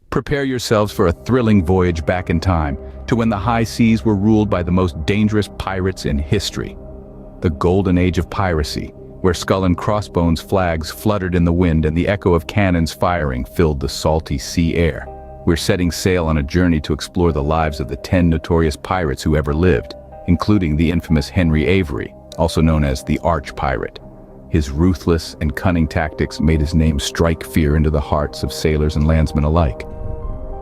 Prepare yourselves for a thrilling voyage back in time to when the high seas were ruled by the most dangerous pirates in history. The golden age of piracy, where skull and crossbones flags fluttered in the wind and the echo of cannons firing filled the salty sea air. We're setting sail on a journey to explore the lives of the 10 notorious pirates who ever lived, including the infamous Henry Avery, also known as the Arch Pirate. His ruthless and cunning tactics made his name strike fear into the hearts of sailors and landsmen alike.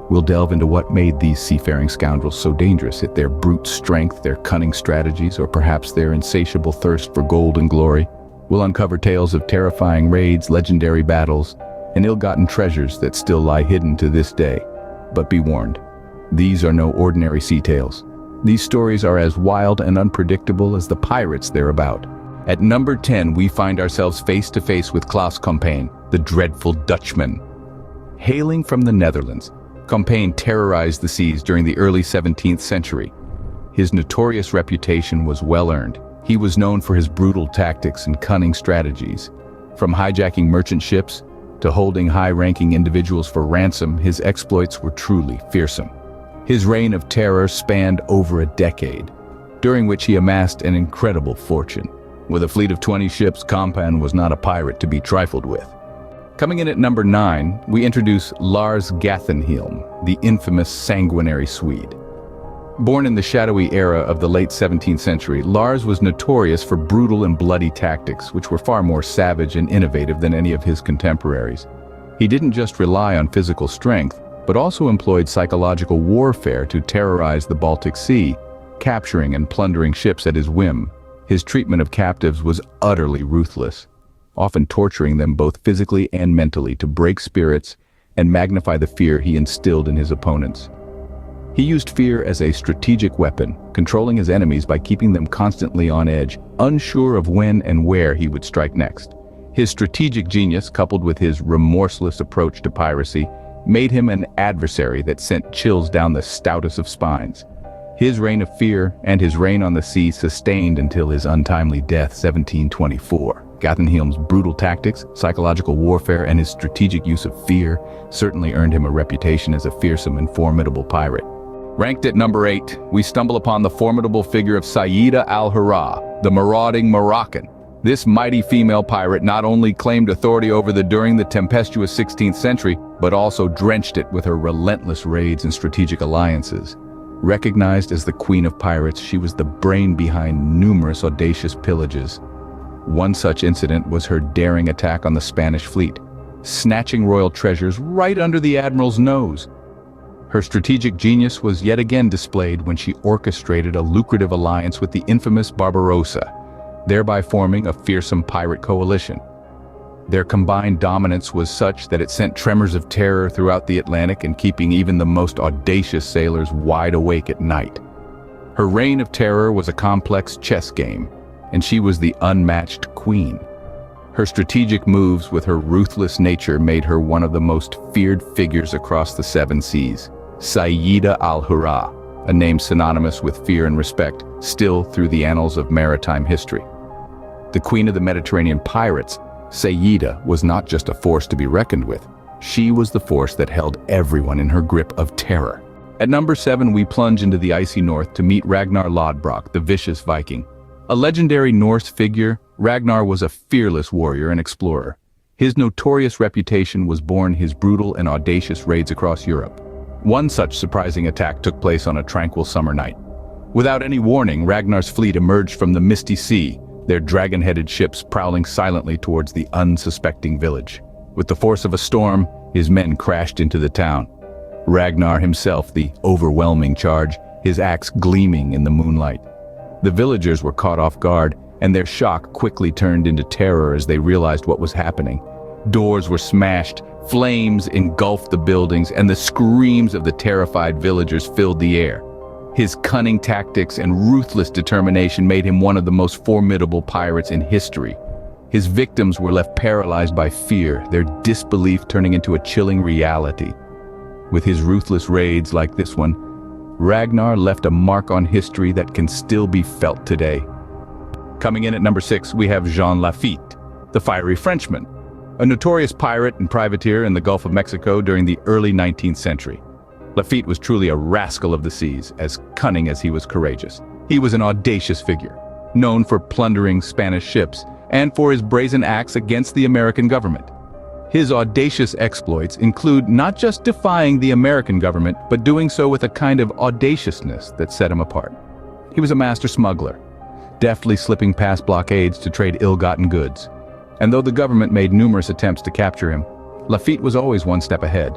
We'll delve into what made these seafaring scoundrels so dangerous, their brute strength, their cunning strategies, or perhaps their insatiable thirst for gold and glory. We'll uncover tales of terrifying raids, legendary battles, and ill-gotten treasures that still lie hidden to this day. But be warned, these are no ordinary sea tales. These stories are as wild and unpredictable as the pirates they're about. At number 10, we find ourselves face to face with Klaus Compain, the dreadful Dutchman. Hailing from the Netherlands, Compain terrorized the seas during the early 17th century. His notorious reputation was well-earned. He was known for his brutal tactics and cunning strategies. From hijacking merchant ships to holding high-ranking individuals for ransom, his exploits were truly fearsome. His reign of terror spanned over a decade, during which he amassed an incredible fortune. With a fleet of 20 ships, Compain was not a pirate to be trifled with. Coming in at number 9, we introduce Lars Gathenhelm, the infamous sanguinary Swede. Born in the shadowy era of the late 17th century, Lars was notorious for brutal and bloody tactics, which were far more savage and innovative than any of his contemporaries. He didn't just rely on physical strength, but also employed psychological warfare to terrorize the Baltic Sea, capturing and plundering ships at his whim. His treatment of captives was utterly ruthless, often torturing them both physically and mentally to break spirits and magnify the fear he instilled in his opponents. He used fear as a strategic weapon, controlling his enemies by keeping them constantly on edge, unsure of when and where he would strike next. His strategic genius, coupled with his remorseless approach to piracy, made him an adversary that sent chills down the stoutest of spines. His reign of fear and his reign on the sea sustained until his untimely death, 1724. Gathenhelm's brutal tactics, psychological warfare, and his strategic use of fear certainly earned him a reputation as a fearsome and formidable pirate. Ranked at number 8, we stumble upon the formidable figure of Sayyida al-Hurra, the marauding Moroccan. This mighty female pirate not only claimed authority over during the tempestuous 16th century, but also drenched it with her relentless raids and strategic alliances. Recognized as the Queen of Pirates, she was the brain behind numerous audacious pillages. One such incident was her daring attack on the Spanish fleet, snatching royal treasures right under the admiral's nose. Her strategic genius was yet again displayed when she orchestrated a lucrative alliance with the infamous Barbarossa, thereby forming a fearsome pirate coalition. Their combined dominance was such that it sent tremors of terror throughout the Atlantic and keeping even the most audacious sailors wide awake at night. Her reign of terror was a complex chess game, and she was the unmatched queen. Her strategic moves with her ruthless nature made her one of the most feared figures across the 7 seas. Sayyida al-Hurra, a name synonymous with fear and respect, still through the annals of maritime history. The queen of the Mediterranean pirates, Sayyida was not just a force to be reckoned with. She was the force that held everyone in her grip of terror. At number 7, we plunge into the icy north to meet Ragnar Lodbrok, the vicious Viking. A legendary Norse figure, Ragnar was a fearless warrior and explorer. His notorious reputation was born his brutal and audacious raids across Europe. One such surprising attack took place on a tranquil summer night. Without any warning, Ragnar's fleet emerged from the misty sea, their dragon-headed ships prowling silently towards the unsuspecting village. With the force of a storm, his men crashed into the town. Ragnar himself, the overwhelming charge, his axe gleaming in the moonlight. The villagers were caught off guard, and their shock quickly turned into terror as they realized what was happening. Doors were smashed, flames engulfed the buildings, and the screams of the terrified villagers filled the air. His cunning tactics and ruthless determination made him one of the most formidable pirates in history. His victims were left paralyzed by fear, their disbelief turning into a chilling reality. With his ruthless raids like this one, Ragnar left a mark on history that can still be felt today. Coming in at number 6, we have Jean Lafitte, the fiery Frenchman. a notorious pirate and privateer in the Gulf of Mexico during the early 19th century. Lafitte was truly a rascal of the seas, as cunning as he was courageous. He was an audacious figure, known for plundering Spanish ships and for his brazen acts against the American government. His audacious exploits include not just defying the American government, but doing so with a kind of audaciousness that set him apart. He was a master smuggler, deftly slipping past blockades to trade ill-gotten goods. And though the government made numerous attempts to capture him, Lafitte was always one step ahead.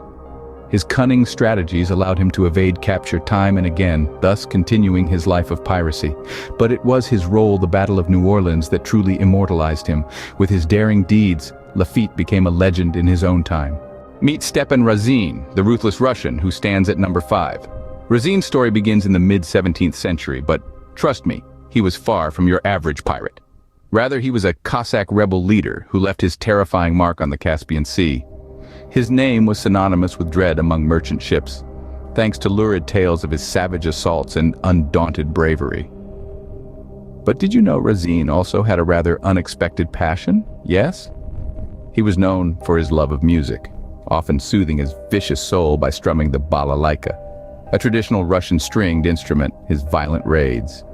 His cunning strategies allowed him to evade capture time and again, thus continuing his life of piracy. But it was his role, the Battle of New Orleans, that truly immortalized him. With his daring deeds, Lafitte became a legend in his own time. Meet Stepan Razine, the ruthless Russian who stands at number 5. Razine's story begins in the mid-17th century, but trust me, he was far from your average pirate. Rather, he was a Cossack rebel leader who left his terrifying mark on the Caspian Sea. His name was synonymous with dread among merchant ships, thanks to lurid tales of his savage assaults and undaunted bravery. But did you know Razine also had a rather unexpected passion? Yes? He was known for his love of music, often soothing his vicious soul by strumming the balalaika, a traditional Russian stringed instrument, his violent raids.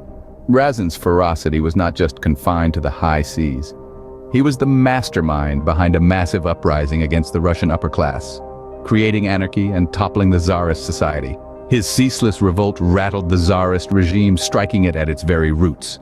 Razine's ferocity was not just confined to the high seas. He was the mastermind behind a massive uprising against the Russian upper class, creating anarchy and toppling the Tsarist society. His ceaseless revolt rattled the Tsarist regime, striking it at its very roots.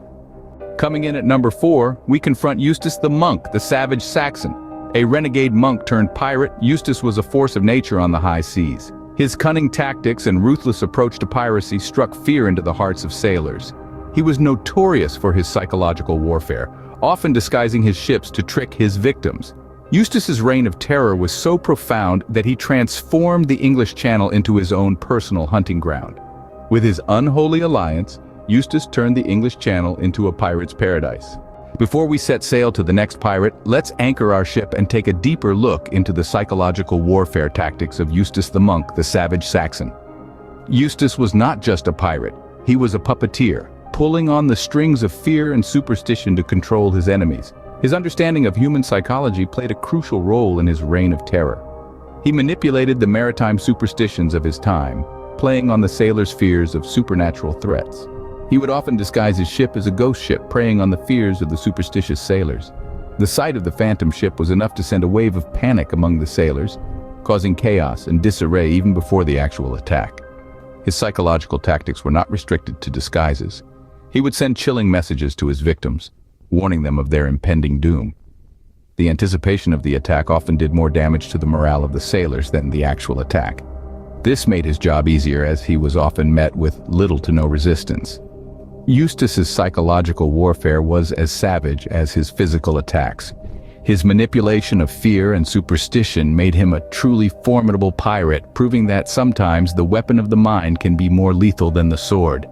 Coming in at number 4, we confront Eustace the Monk, the savage Saxon. A renegade monk turned pirate, Eustace was a force of nature on the high seas. His cunning tactics and ruthless approach to piracy struck fear into the hearts of sailors. He was notorious for his psychological warfare, often disguising his ships to trick his victims. Eustace's reign of terror was so profound that he transformed the English Channel into his own personal hunting ground. With his unholy alliance, Eustace turned the English Channel into a pirate's paradise. Before we set sail to the next pirate, let's anchor our ship and take a deeper look into the psychological warfare tactics of Eustace the Monk, the savage Saxon. Eustace was not just a pirate, he was a puppeteer, pulling on the strings of fear and superstition to control his enemies. His understanding of human psychology played a crucial role in his reign of terror. He manipulated the maritime superstitions of his time, playing on the sailors' fears of supernatural threats. He would often disguise his ship as a ghost ship, preying on the fears of the superstitious sailors. The sight of the phantom ship was enough to send a wave of panic among the sailors, causing chaos and disarray even before the actual attack. His psychological tactics were not restricted to disguises. He would send chilling messages to his victims, warning them of their impending doom. The anticipation of the attack often did more damage to the morale of the sailors than the actual attack. This made his job easier, as he was often met with little to no resistance. Eustace's psychological warfare was as savage as his physical attacks. His manipulation of fear and superstition made him a truly formidable pirate, proving that sometimes the weapon of the mind can be more lethal than the sword.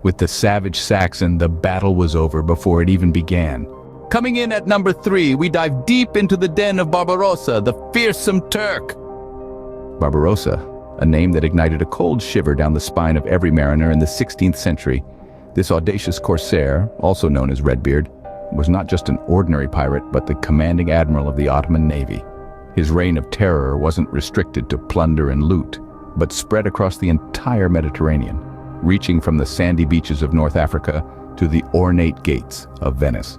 With the savage Saxon, the battle was over before it even began. Coming in at number 3, we dive deep into the den of Barbarossa, the fearsome Turk. Barbarossa, a name that ignited a cold shiver down the spine of every mariner in the 16th century. This audacious corsair, also known as Redbeard, was not just an ordinary pirate, but the commanding admiral of the Ottoman Navy. His reign of terror wasn't restricted to plunder and loot, but spread across the entire Mediterranean, reaching from the sandy beaches of North Africa to the ornate gates of Venice.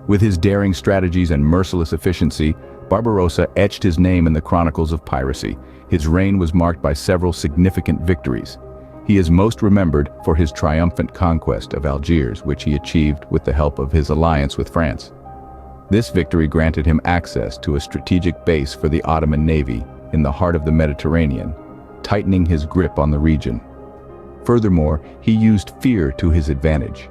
With his daring strategies and merciless efficiency, Barbarossa etched his name in the chronicles of piracy. His reign was marked by several significant victories. He is most remembered for his triumphant conquest of Algiers, which he achieved with the help of his alliance with France. This victory granted him access to a strategic base for the Ottoman Navy in the heart of the Mediterranean, tightening his grip on the region. Furthermore, he used fear to his advantage.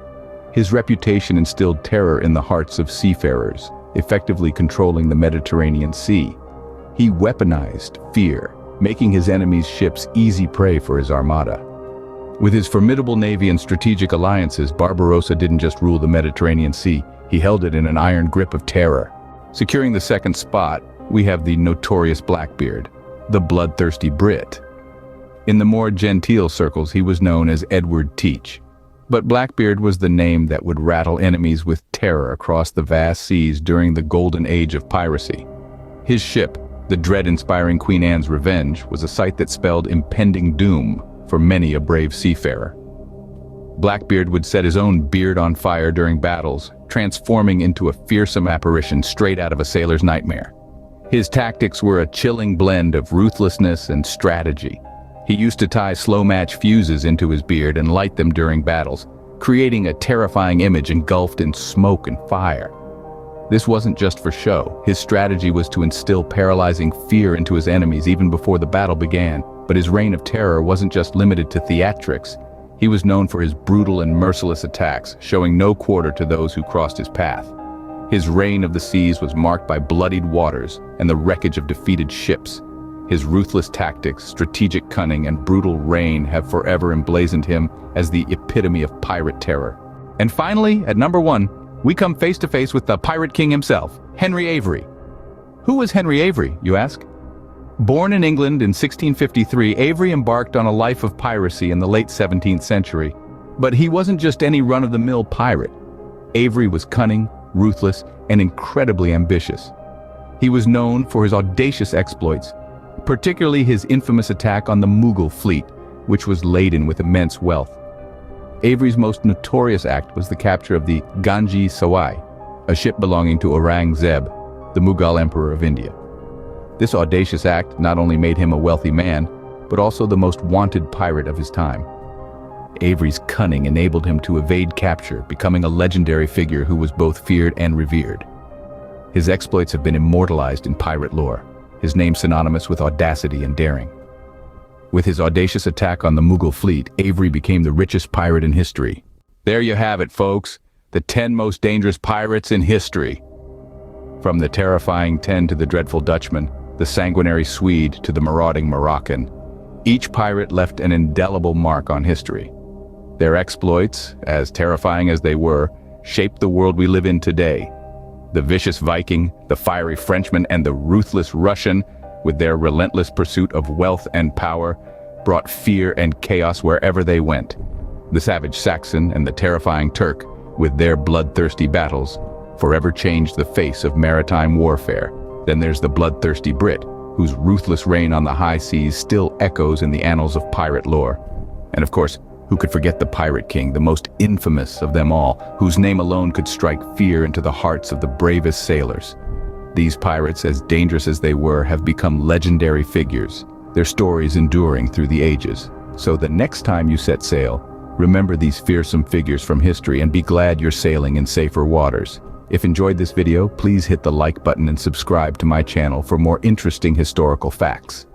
His reputation instilled terror in the hearts of seafarers, effectively controlling the Mediterranean Sea. He weaponized fear, making his enemies' ships easy prey for his armada. With his formidable navy and strategic alliances, Barbarossa didn't just rule the Mediterranean Sea, he held it in an iron grip of terror. Securing the second spot, we have the notorious Blackbeard, the bloodthirsty Brit. In the more genteel circles, he was known as Edward Teach. But Blackbeard was the name that would rattle enemies with terror across the vast seas during the golden age of piracy. His ship, the dread-inspiring Queen Anne's Revenge, was a sight that spelled impending doom for many a brave seafarer. Blackbeard would set his own beard on fire during battles, transforming into a fearsome apparition straight out of a sailor's nightmare. His tactics were a chilling blend of ruthlessness and strategy. He used to tie slow-match fuses into his beard and light them during battles, creating a terrifying image engulfed in smoke and fire. This wasn't just for show. His strategy was to instill paralyzing fear into his enemies even before the battle began. But his reign of terror wasn't just limited to theatrics. He was known for his brutal and merciless attacks, showing no quarter to those who crossed his path. His reign of the seas was marked by bloodied waters and the wreckage of defeated ships. His ruthless tactics, strategic cunning, and brutal reign have forever emblazoned him as the epitome of pirate terror. And finally, at number 1, we come face to face with the Pirate King himself, Henry Avery. Who was Henry Avery, you ask? Born in England in 1653, Avery embarked on a life of piracy in the late 17th century. But he wasn't just any run-of-the-mill pirate. Avery was cunning, ruthless, and incredibly ambitious. He was known for his audacious exploits, particularly his infamous attack on the Mughal fleet, which was laden with immense wealth. Avery's most notorious act was the capture of the Ganges Sawai, a ship belonging to Aurangzeb, the Mughal Emperor of India. This audacious act not only made him a wealthy man, but also the most wanted pirate of his time. Avery's cunning enabled him to evade capture, becoming a legendary figure who was both feared and revered. His exploits have been immortalized in pirate lore, his name synonymous with audacity and daring. With his audacious attack on the Mughal fleet, Avery became the richest pirate in history. There you have it, folks, the 10 most dangerous pirates in history. From the terrifying 10 to the dreadful Dutchman, the sanguinary Swede to the marauding Moroccan, each pirate left an indelible mark on history. Their exploits, as terrifying as they were, shaped the world we live in today. The vicious Viking, the fiery Frenchman, and the ruthless Russian, with their relentless pursuit of wealth and power, brought fear and chaos wherever they went. The savage Saxon and the terrifying Turk, with their bloodthirsty battles, forever changed the face of maritime warfare. Then there's the bloodthirsty Brit, whose ruthless reign on the high seas still echoes in the annals of pirate lore. And of course, who could forget the Pirate King, the most infamous of them all, whose name alone could strike fear into the hearts of the bravest sailors. These pirates, as dangerous as they were, have become legendary figures, their stories enduring through the ages. So the next time you set sail, remember these fearsome figures from history and be glad you're sailing in safer waters. If enjoyed this video, please hit the like button and subscribe to my channel for more interesting historical facts.